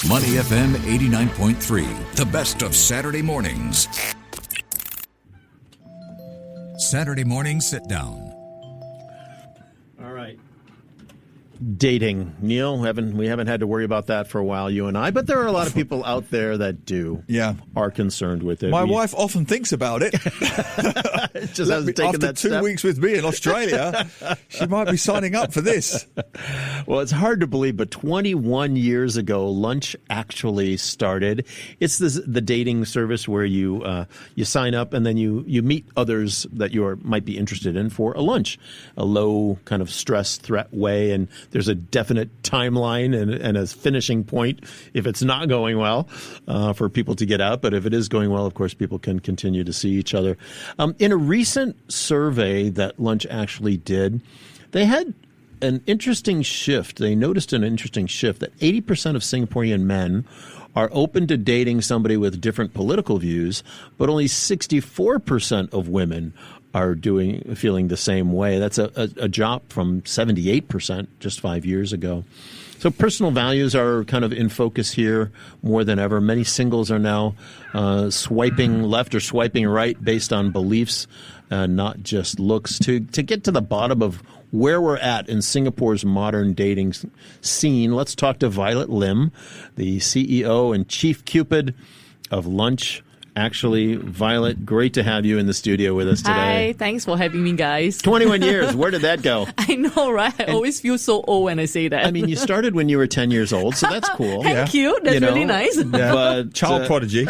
Money FM 89.3, the best of Saturday mornings. Saturday morning sit down. All right. Dating. Neil, we haven't had to worry about that for a while, you and I, but there are a lot of people out there that do. Yeah. Are concerned with it. My wife often thinks about it. Just hasn't taken after that 2 step. weeks with me in Australia, she might be signing up for this. Well, it's hard to believe, but 21 years ago, Lunch actually started. It's the dating service where you sign up and then you meet others that you might be interested in for a lunch, a low kind of stress threat way, and there's a definite timeline and a finishing point if it's not going well for people to get out. But if it is going well, of course, people can continue to see each other. In a recent survey that Lunch actually did, they had an interesting shift. They noticed an interesting shift that 80% of Singaporean men are open to dating somebody with different political views, but only 64% of women are feeling the same way. That's a drop from 78% just 5 years ago. So personal values are kind of in focus here more than ever. Many singles are now swiping left or swiping right based on beliefs, not just looks. To get to the bottom of where we're at in Singapore's modern dating scene, let's talk to Violet Lim, the CEO and Chief Cupid of Lunch. Actually, Violet, great to have you in the studio with us today. Hi, thanks for having me, guys. 21 years. Where did that go? I know, right? I always feel so old when I say that. I mean, you started when you were 10 years old, so that's cool. Thank you. That's really nice. Yeah. But child prodigy.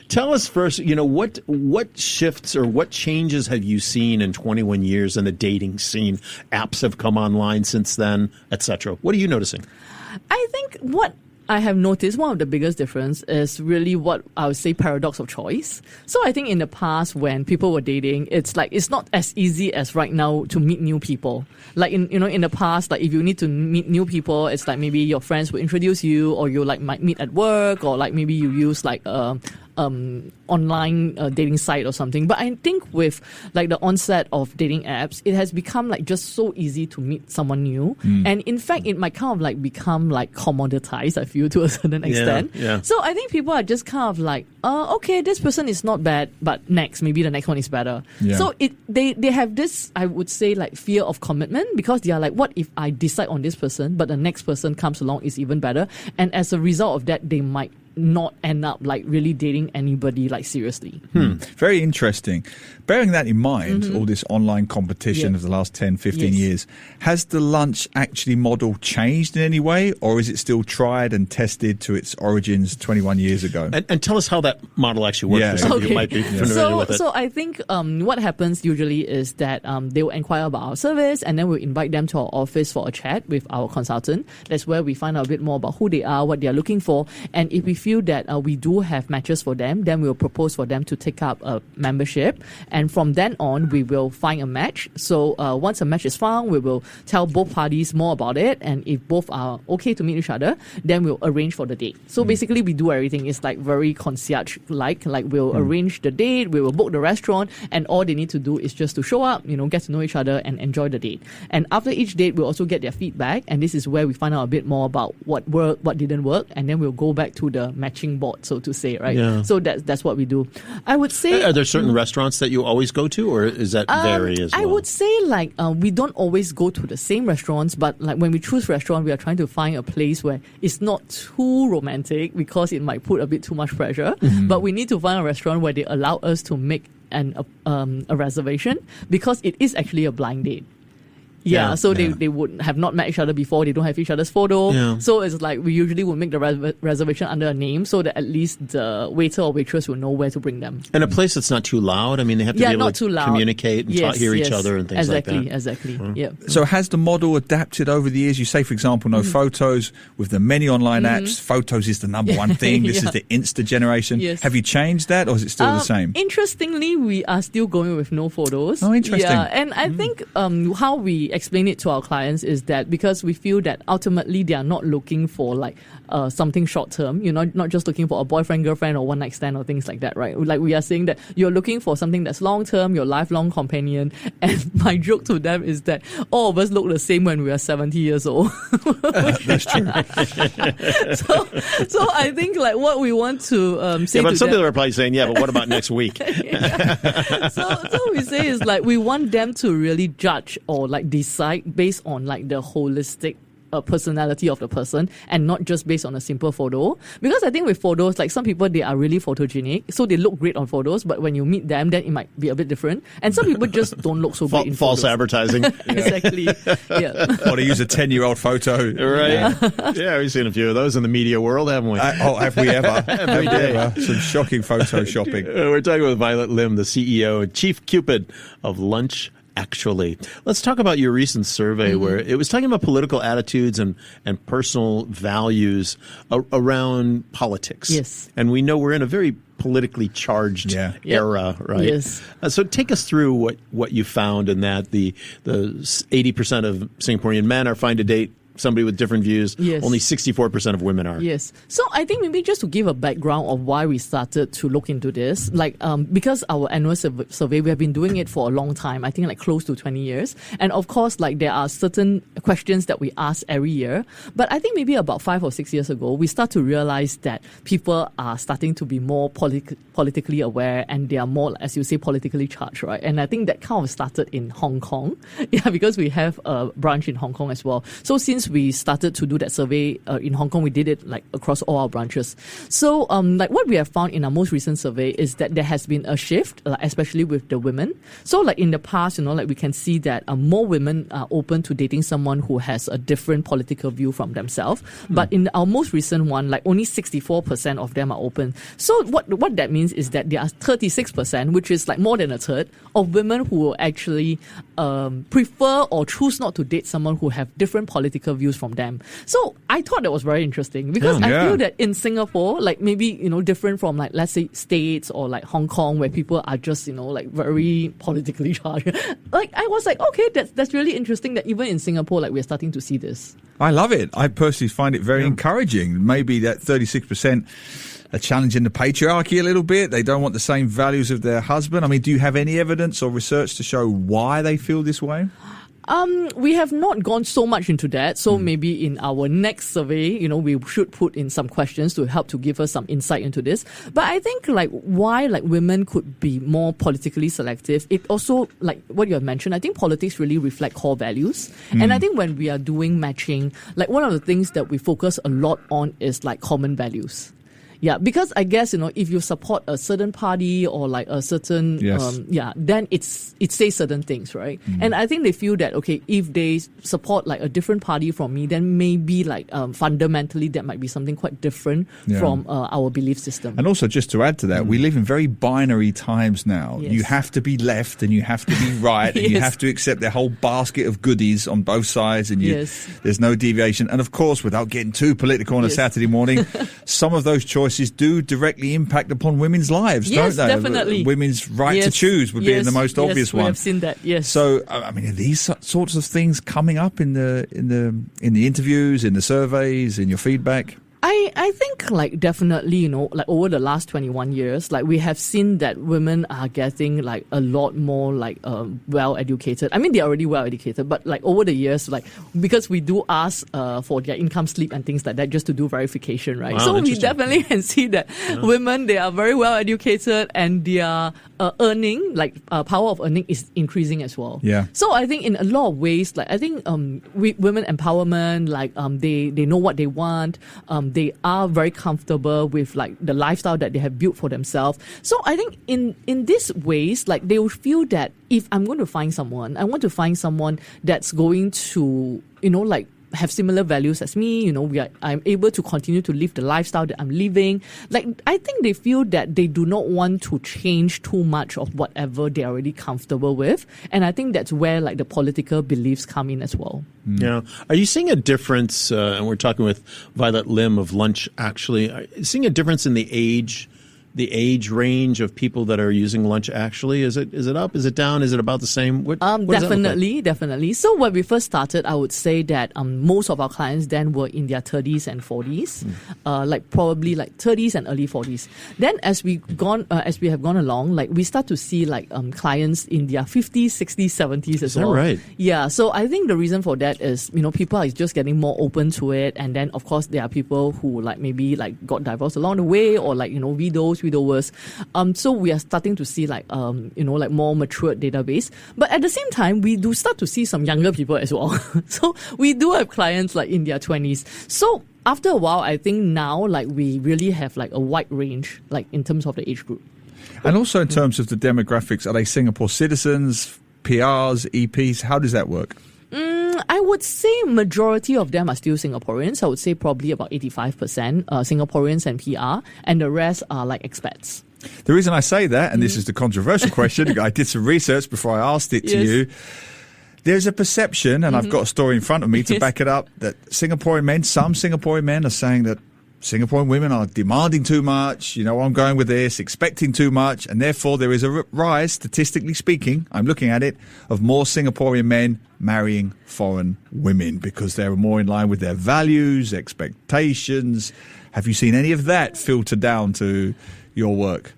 Tell us first, what shifts or what changes have you seen in 21 years in the dating scene? Apps have come online since then, etc. What are you noticing? I think what I have noticed, one of the biggest difference is really what I would say paradox of choice. So I think in the past when people were dating, it's not as easy as right now to meet new people. Like in the past, like if you need to meet new people, it's like maybe your friends will introduce you, or you might meet at work, or like maybe you use online dating site or something. But I think with the onset of dating apps, it has become just so easy to meet someone new. And in fact, it might kind of become commoditized, I feel, to a certain extent. Yeah. So I think people are just kind of okay, this person is not bad, but maybe the next one is better. Yeah. So they have this, I would say, fear of commitment, because they are what if I decide on this person, but the next person comes along is even better? And as a result of that, they might not end up really dating anybody seriously. Very interesting. Bearing that in mind, all this online competition of the last 10, 15 years, has the Lunch actually model changed in any way, or is it still tried and tested to its origins 21 years ago? And tell us how that model actually works. Yeah. For some of you might be familiar with it. So I think what happens usually is that they will inquire about our service, and then we'll invite them to our office for a chat with our consultant. That's where we find out a bit more about who they are, what they are looking for, and if we feel that we do have matches for them, then we'll propose for them to take up a membership, and from then on we will find a match. So once a match is found, we will tell both parties more about it, and if both are okay to meet each other, then we'll arrange for the date. So basically we do everything. It's very concierge like we'll arrange the date, we will book the restaurant, and all they need to do is just to show up, get to know each other and enjoy the date. And after each date, we'll also get their feedback, and this is where we find out a bit more about what worked, what didn't work, and then we'll go back to the matching board, so to say, right? Yeah. So that's what we do. I would say, are there certain restaurants that you always go to, or is that vary as well? I would say we don't always go to the same restaurants, but when we choose restaurant, we are trying to find a place where it's not too romantic, because it might put a bit too much pressure. But we need to find a restaurant where they allow us to make a reservation, because it is actually a blind date. So they would have not met each other before. They don't have each other's photo. Yeah. So it's we usually would make the reservation under a name, so that at least the waiter or waitress will know where to bring them. And a place that's not too loud. I mean, they have to be able to communicate and hear each other and things like that. Exactly. Yeah. So has the model adapted over the years? You say, for example, no photos. With the many online apps, photos is the number one thing. This is the Insta generation. Yes. Have you changed that, or is it still the same? Interestingly, we are still going with no photos. Oh, interesting. Yeah, and I think how we we explain it to our clients is that because we feel that ultimately they are not looking for like something short term, not just looking for a boyfriend, girlfriend, or one night stand or things like that, right? Like we are saying that you're looking for something that's long term, your lifelong companion. And my joke to them is that all of us look the same when we are 70 years old. That's true. So I think like what we want to say but to some them, people are probably saying, but what about next week? so we say is like we want them to really judge or like decide based on like the holistic personality of the person and not just based on a simple photo. Because I think with photos, like some people, they are really photogenic, so they look great on photos, but when you meet them, then it might be a bit different. And some people just don't look so great in false photos. advertising. Exactly. Yeah. Or to use a 10-year-old photo. Right. Yeah, we've seen a few of those in the media world, haven't we? Have we ever? Every day. Some shocking photoshopping. We're talking with Violet Lim, the CEO and Chief Cupid of Lunch Actually. Let's talk about your recent survey where it was talking about political attitudes and personal values around politics. Yes. And we know we're in a very politically charged era, right? Yes. So take us through what you found in that the 80% of Singaporean men are fine to date somebody with different views. Yes. Only 64% of women are. Yes. So I think maybe just to give a background of why we started to look into this, like because our annual survey, we have been doing it for a long time, I think like close to 20 years. And of course, like there are certain questions that we ask every year. But I think maybe about 5 or 6 years ago, we start to realize that people are starting to be more politically aware and they are more, as you say, politically charged, right? And I think that kind of started in Hong Kong. Yeah, because we have a branch in Hong Kong as well. So since we started to do that survey in Hong Kong, we did it like across all our branches. So like what we have found in our most recent survey is that there has been a shift, especially with the women. So like in the past, like we can see that more women are open to dating someone who has a different political view from themselves. But in our most recent one, like only 64% of them are open. So what that means is that there are 36%, which is like more than a third, of women who will actually prefer or choose not to date someone who have different political views from them. So I thought that was very interesting because I feel that in Singapore, like maybe, different from like, let's say states or like Hong Kong where people are just, like very politically charged. Like I was like, okay, that's really interesting that even in Singapore, like we're starting to see this. I love it. I personally find it very encouraging. Maybe that 36% are challenging the patriarchy a little bit. They don't want the same values of their husband. I mean, do you have any evidence or research to show why they feel this way? We have not gone so much into that. So maybe in our next survey, we should put in some questions to help to give us some insight into this. But I think like why like women could be more politically selective. It also like what you have mentioned, I think politics really reflect core values. And I think when we are doing matching, like one of the things that we focus a lot on is like common values. Yeah, because I guess, if you support a certain party or like a certain, then it says certain things, right? And I think they feel that, okay, if they support like a different party from me, then maybe like fundamentally that might be something quite different from our belief system. And also just to add to that, we live in very binary times now. Yes. You have to be left and you have to be right and you have to accept their whole basket of goodies on both sides and there's no deviation. And of course, without getting too political on a Saturday morning, some of those choices do directly impact upon women's lives, don't they? Definitely. Women's right to choose would be the most obvious one. We have seen that. Yes. So, I mean, are these sorts of things coming up in the interviews, in the surveys, in your feedback? I think like definitely, like over the last 21 years, like we have seen that women are getting like a lot more like well educated. I mean, they're already well educated, but like over the years, like because we do ask for their income slip and things like that just to do verification, right? Wow, so we definitely can see that women, they are very well educated and their earning, like power of earning is increasing as well. Yeah. So I think in a lot of ways, like I think women empowerment, like they know what they want. They are very comfortable with like the lifestyle that they have built for themselves. So I think in these ways, like they will feel that if I'm going to find someone, I want to find someone that's going to, like have similar values as me, I'm able to continue to live the lifestyle that I'm living. Like, I think they feel that they do not want to change too much of whatever they're already comfortable with. And I think that's where like the political beliefs come in as well. Yeah. Are you seeing a difference, and we're talking with Violet Lim of Lunch Actually, are you seeing a difference in the age the age range of people that are using lunch actually? Is it up? Is it down? Is it about the same? What does that look like? Definitely. So when we first started, I would say that most of our clients then were in their 30s and 40s, probably 30s and early 40s. Then as we have gone along, we start to see clients in their 50s, 60s, 70s as well. Is that right? Yeah. So I think the reason for that is people are just getting more open to it, and then of course there are people who maybe got divorced along the way, or widowers. So we are starting to see more matured database. But at the same time, we do start to see some younger people as well. So we do have clients in their 20s. So after a while, I think now we really have a wide range in terms of the age group. And also in terms of the demographics, are they Singapore citizens, PRs, EPs? How does that work? I would say majority of them are still Singaporeans. I would say probably about 85% Singaporeans and PR, and the rest are expats. The reason I say that, and this is the controversial question, I did some research before I asked it to you. There's a perception, and I've got a story in front of me to back it up, that some Singaporean men are saying that Singaporean women are demanding too much, I'm going with this, expecting too much, and therefore there is a rise, statistically speaking, I'm looking at it, of more Singaporean men marrying foreign women because they're more in line with their values, expectations. Have you seen any of that filter down to your work?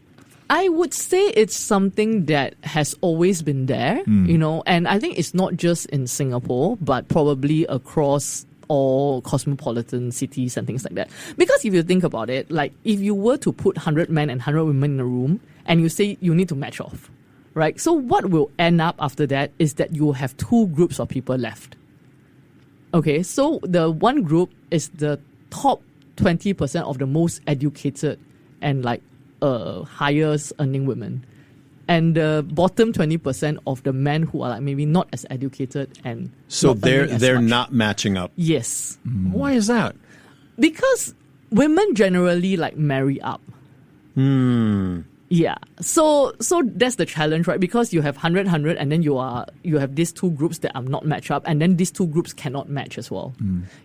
I would say it's something that has always been there, and I think it's not just in Singapore, but probably across all cosmopolitan cities and things like that. Because if you think about it, if you were to put 100 men and 100 women in a room and you say you need to match off, right? So what will end up after that is that you will have two groups of people left. Okay, so the one group is the top 20% of the most educated and highest earning women. And the bottom 20% of the men who are maybe not as educated and so not they're not matching up. Yes. Why is that? Because women generally marry up. Yeah. So that's the challenge, right? Because you have 100, and then you have these two groups that are not matched up, and then these two groups cannot match as well.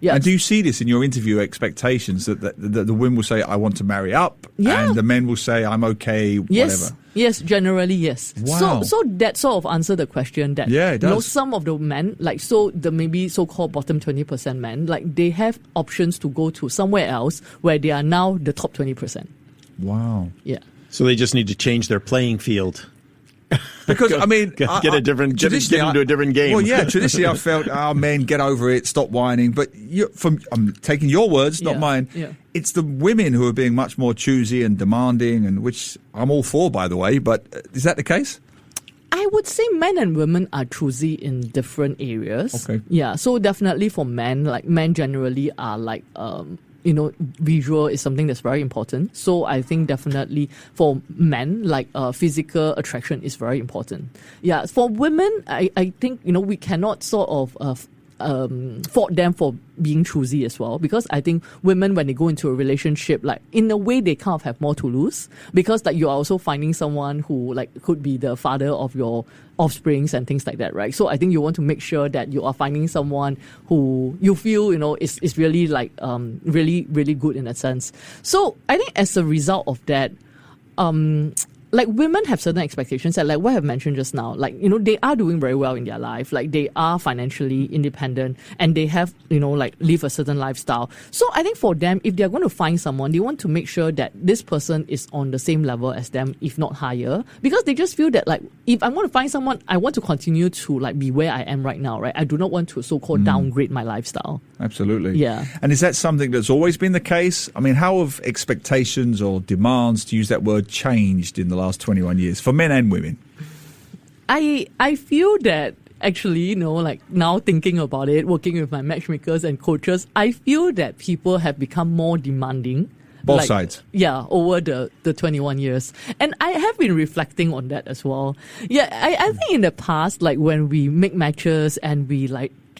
Yeah. And do you see this in your interview expectations that the women will say, I want to marry up, and the men will say, I'm okay, whatever? Yes, generally, yes. Wow. So that sort of answer the question that, it does. Some of the men, the maybe so-called bottom 20% men, they have options to go to somewhere else where they are now the top 20%. Wow. Yeah. So they just need to change their playing field. Because, get them to a different game. Well, yeah, traditionally I felt, men, get over it, stop whining. But I'm taking your words, not mine. Yeah. It's the women who are being much more choosy and demanding, and which I'm all for, by the way. But is that the case? I would say men and women are choosy in different areas. Okay. Yeah, so definitely for men, men generally are visual is something that's very important. So I think definitely for men, physical attraction is very important. Yeah, for women, I think, we cannot sort of fault them for being choosy as well, because I think women, when they go into a relationship, in a way they kind of have more to lose, because you are also finding someone who could be the father of your offsprings and things like that, right? So I think you want to make sure that you are finding someone who you feel is really really, really good in that sense. So I think as a result of that, women have certain expectations, and what I've mentioned just now, they are doing very well in their life, they are financially independent, and they have, live a certain lifestyle. So I think for them, if they're going to find someone, they want to make sure that this person is on the same level as them, if not higher, because they just feel that, if I'm going to find someone, I want to continue to, be where I am right now, right? I do not want to so-called downgrade my lifestyle. Absolutely. Yeah. And is that something that's always been the case? I mean, how have expectations or demands, to use that word, changed in the last 21 years for men and women? I feel that actually, now thinking about it, working with my matchmakers and coaches, I feel that people have become more demanding. Both sides. Yeah, over the 21 years. And I have been reflecting on that as well. Yeah, I think in the past, when we make matches and we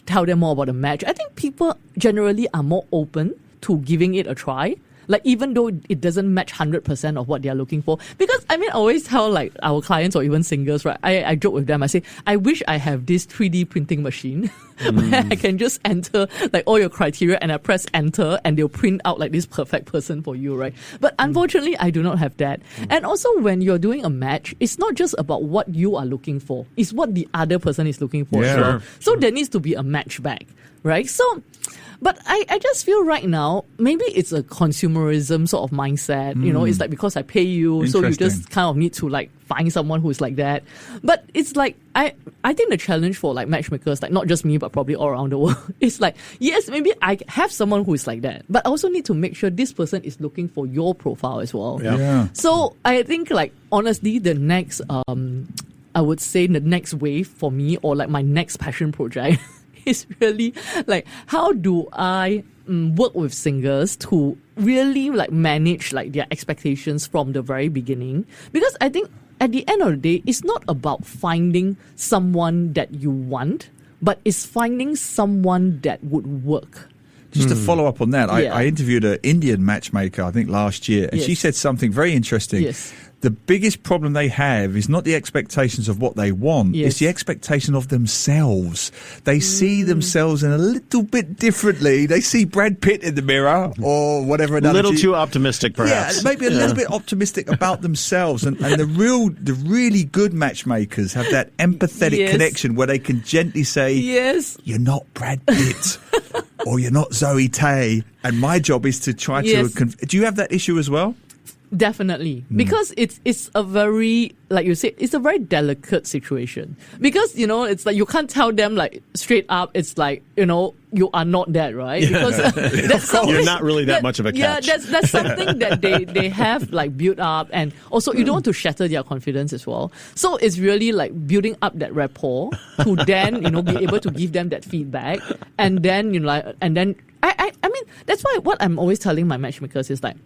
tell them more about the match, I think people generally are more open to giving it a try. Even though it doesn't match 100% of what they're looking for. Because, I always tell, our clients or even singles, right? I joke with them. I say, I wish I have this 3D printing machine where I can just enter like all your criteria and I press enter and they'll print out like this perfect person for you, right? But unfortunately, I do not have that. And also when you're doing a match, it's not just about what you are looking for. It's what the other person is looking for as well. So there needs to be a match back, right? So, but I just feel right now, maybe it's a consumerism sort of mindset. You know, it's like because I pay you, so you just kind of need to like find someone who's like that. But it's like, I think the challenge for like matchmakers, like not just me, but probably all around the world, is like, yes, maybe I have someone who is like that, but I also need to make sure this person is looking for your profile as well. So I think like, honestly, the next, I would say the next wave for me, or like my next passion project, is really like, how do I work with singers to really like manage like their expectations from the very beginning? Because I think at the end of the day, it's not about finding someone that you want, but it's finding someone that would work. Just to follow up on that, I interviewed an Indian matchmaker, I think last year, and she said something very interesting. The biggest problem they have is not the expectations of what they want, it's the expectation of themselves. They see themselves in a little bit differently. They see Brad Pitt in the mirror or whatever. A little too optimistic, perhaps. Yeah, maybe a little bit optimistic about themselves. And the really good matchmakers have that empathetic connection where they can gently say, you're not Brad Pitt or you're not Zoe Tay. And my job is to try to... Do you have that issue as well? Definitely, because it's a very, like you said, it's a very delicate situation. Because, you know, it's like you can't tell them like straight up, it's like, you know, you are not that, right? Because that's you're not really that much of a catch. Yeah, that's something that they have like built up, and also you don't want to shatter their confidence as well. So it's really like building up that rapport to then, you know, be able to give them that feedback, and then, you know, like, and then I mean, that's why what I'm always telling my matchmakers is like,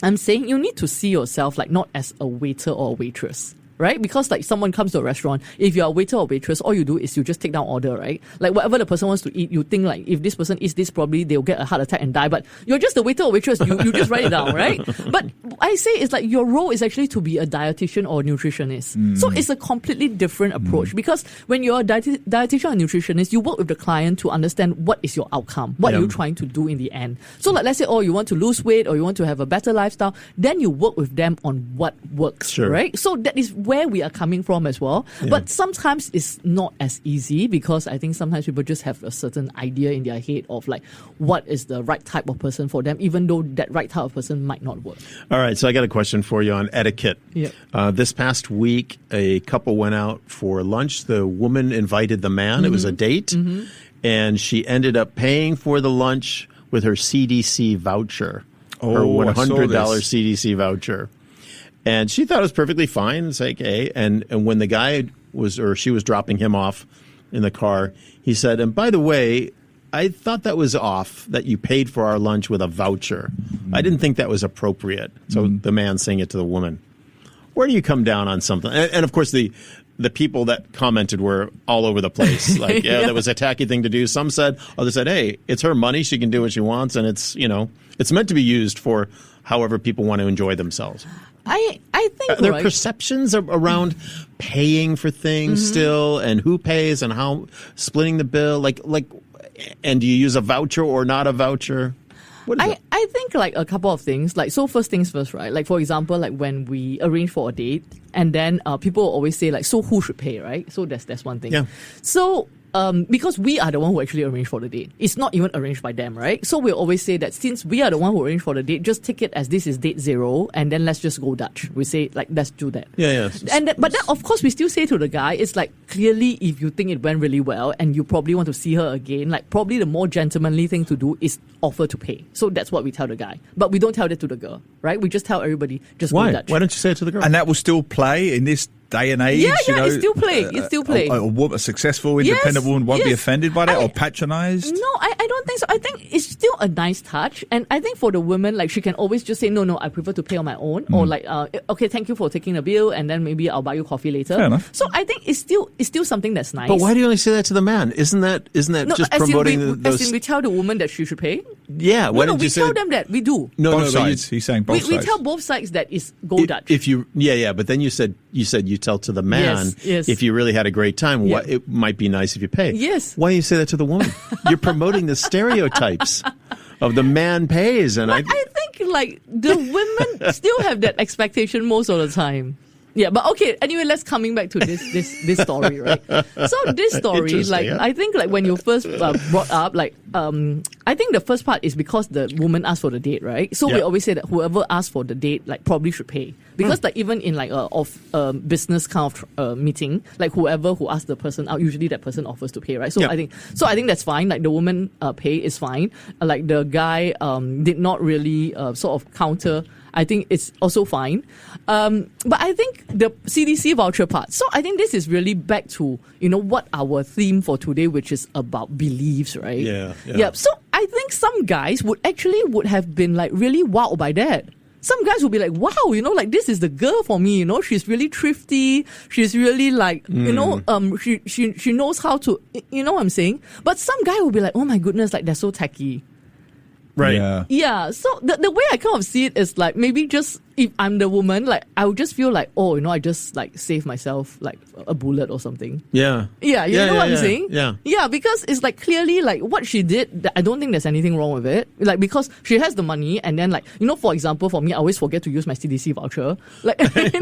I'm saying you need to see yourself like not as a waiter or a waitress, right? Because like someone comes to a restaurant, if you're a waiter or waitress, all you do is you just take down order, right? Like whatever the person wants to eat, you think like if this person eats this, probably they'll get a heart attack and die. But you're just a waiter or waitress, you just write it down, right? But I say it's like your role is actually to be a dietitian or a nutritionist. So it's a completely different approach, because when you're a dietitian or nutritionist, you work with the client to understand what is your outcome, what are you trying to do in the end. So like let's say, you want to lose weight or you want to have a better lifestyle, then you work with them on what works, right? So that is where we are coming from as well. But sometimes it's not as easy, because I think sometimes people just have a certain idea in their head of like what is the right type of person for them, even though that right type of person might not work. All right, so I got a question for you on etiquette. This past week, a couple went out for lunch. The woman invited the man. It was a date. And she ended up paying for the lunch with her CDC voucher, her $100 CDC voucher. And she thought it was perfectly fine. It's like, hey. And when the guy she was dropping him off in the car, he said, and by the way, I thought that was off, that you paid for our lunch with a voucher. I didn't think that was appropriate. So the man saying it to the woman. Where do you come down on something? And of course, the people that commented were all over the place. Like, that was a tacky thing to do. Some said, others said, hey, it's her money. She can do what she wants. And it's, you know, it's meant to be used for however people want to enjoy themselves. I think are there perceptions around paying for things still, and who pays and how splitting the bill, like, and do you use a voucher or not a voucher? I think like a couple of things. Like, so first things first, right? Like, for example, like when we arrange for a date, and then people will always say like, so who should pay, right? So that's one thing. So because we are the one who actually arranged for the date. It's not even arranged by them, right? So we always say that since we are the one who arranged for the date, just take it as this is date 0, and then let's just go Dutch. We say like, let's do that. But then of course we still say to the guy, it's like, clearly if you think it went really well and you probably want to see her again, like probably the more gentlemanly thing to do is offer to pay. So that's what we tell the guy. But we don't tell that to the girl, right? We just tell everybody, just go Dutch. Why don't you say it to the girl? And that will still play in this day and age. It's still playing. It's still playing. A successful independent woman won't be offended by that or patronized? No, I don't think so. I think it's still a nice touch. And I think for the woman, like, she can always just say, no, I prefer to pay on my own. Or like, okay, thank you for taking the bill, and then maybe I'll buy you coffee later. Fair enough. So I think it's still something that's nice. But why do you only say that to the man? Isn't that just promoting those... As in we tell the woman that she should pay? Yeah. Why don't you tell them that. We do. Both sides. He's saying both sides. We tell both sides that it's go Dutch. But then you said you said you tell to the man, Yes. if you really had a great time, what it might be nice if you pay. Yes. Why do you say that to the woman? You're promoting the stereotypes of the man pays. And I think like the women still have that expectation most of the time. Yeah, but okay. Anyway, let's coming back to this story, right? So this story, like I think, like when you first brought up, like I think the first part is because the woman asked for the date, right? So we always say that whoever asked for the date, like probably should pay, because like even in like a business kind of meeting, like whoever who asked the person out, usually that person offers to pay, right? So I think that's fine. Like the woman pay is fine. Like the guy did not really sort of counter. I think it's also fine. But I think the CDC voucher part. So I think this is really back to, what our theme for today, which is about beliefs, right? Yeah. So I think some guys would have been like really wowed by that. Some guys will be like, wow, like this is the girl for me, she's really thrifty. She's really like, she knows how to, you know what I'm saying? But some guy will be like, oh my goodness, like they're so tacky. Right. Yeah. So the way I kind of see it is like maybe just if I'm the woman, like I would just feel like, I just like save myself like a bullet or something. Yeah. Yeah. You know what I'm saying? Yeah. Yeah. Because it's like clearly like what she did, I don't think there's anything wrong with it. Like because she has the money and then like, for example, for me, I always forget to use my CDC voucher. Like,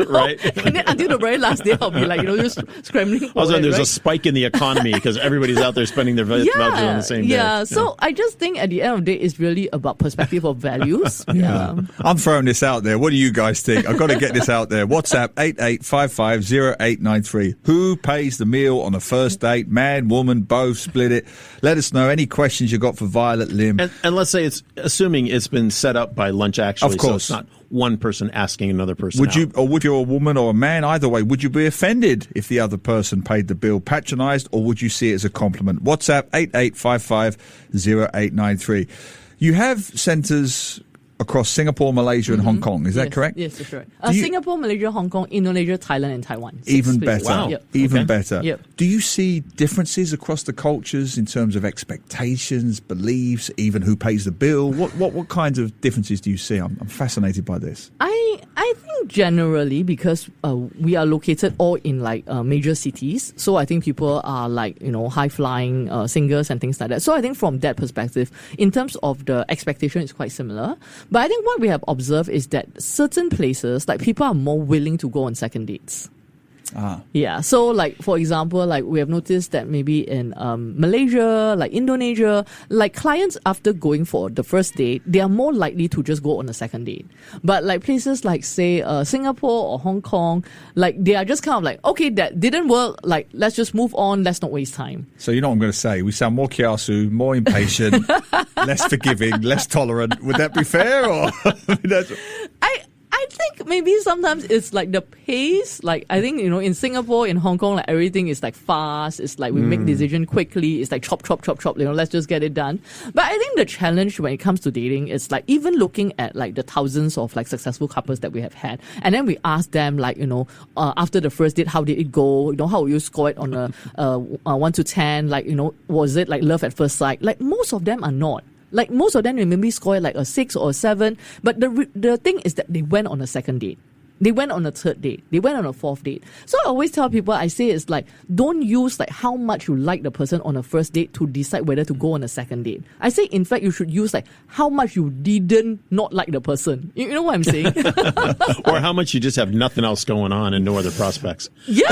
right. And then until the very last day, I'll be like, just scrambling. Also, there's a spike in the economy because everybody's out there spending their vouchers on the same day. Yeah. So I just think at the end of the day, it's really about perspective of values. Yeah. I'm throwing this out there. What do you guys think? I've got to get this out there. WhatsApp 88550893. Who pays the meal on a first date? Man, woman, both, split it. Let us know any questions you got for Violet Lim. And let's say assuming it's been set up by Lunch Actually. Of course. So it's not one person asking another person would you a woman or a man, either way, would you be offended if the other person paid the bill, patronised, or would you see it as a compliment? WhatsApp 88550893. You have centres across Singapore, Malaysia and Hong Kong. Is that correct? Yes, that's right. Singapore, Malaysia, Hong Kong, Indonesia, Thailand and Taiwan. Even better. Wow. Even better. Yep. Do you see differences across the cultures in terms of expectations, beliefs, even who pays the bill? What kinds of differences do you see? I'm fascinated by this. I think generally because we are located all in like major cities, so I think people are like high flying singers and things like that. So I think from that perspective, in terms of the expectation, it's quite similar. But I think what we have observed is that certain places, like people are more willing to go on second dates. Yeah. So like, for example, like we have noticed that maybe in Malaysia, like Indonesia, like clients after going for the first date, they are more likely to just go on a second date. But like places like say Singapore or Hong Kong, like they are just kind of like, okay, that didn't work. Like, let's just move on. Let's not waste time. So you know what I'm going to say? We sound more kiasu, more impatient, less forgiving, less tolerant. Would that be fair? Or I think maybe sometimes it's like the pace. Like I think in Singapore, in Hong Kong, like everything is like fast. It's like we make decision quickly. It's like chop. Let's just get it done. But I think the challenge when it comes to dating is like even looking at like the thousands of like successful couples that we have had, and then we ask them like after the first date, how did it go? How will you score it on a 1 to 10? Like was it like love at first sight? Like most of them are not. Like most of them, they maybe score like a 6 or a 7. But the thing is that they went on a second date. They went on a third date. They went on a fourth date. So I always tell people, I say it's like, don't use like how much you like the person on a first date to decide whether to go on a second date. I say, in fact, you should use like how much you didn't not like the person. You know what I'm saying? Or how much you just have nothing else going on and no other prospects. Yeah.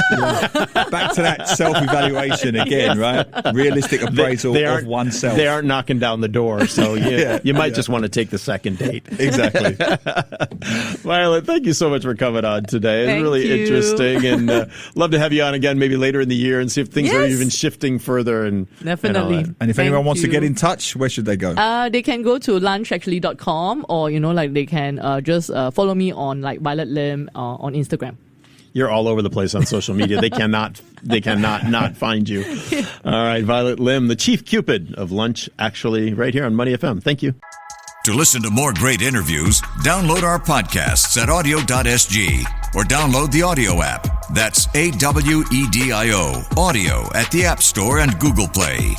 Back to that self-evaluation again, right? Realistic appraisal of oneself. They aren't knocking down the door, so you might just want to take the second date. Exactly. Violet, thank you so much for coming on today. It's really interesting, and love to have you on again maybe later in the year and see if things are even shifting further. And definitely. And if anyone wants to get in touch, where should they go? They can go to lunchactually.com, or like they can just follow me on like Violet Lim on Instagram. You're all over the place on social media. They cannot not find you. All right, Violet Lim, the chief Cupid of Lunch Actually, right here on Money FM. Thank you. To listen to more great interviews, download our podcasts at audio.sg or download the audio app. That's AWEDIO, audio at the App Store and Google Play.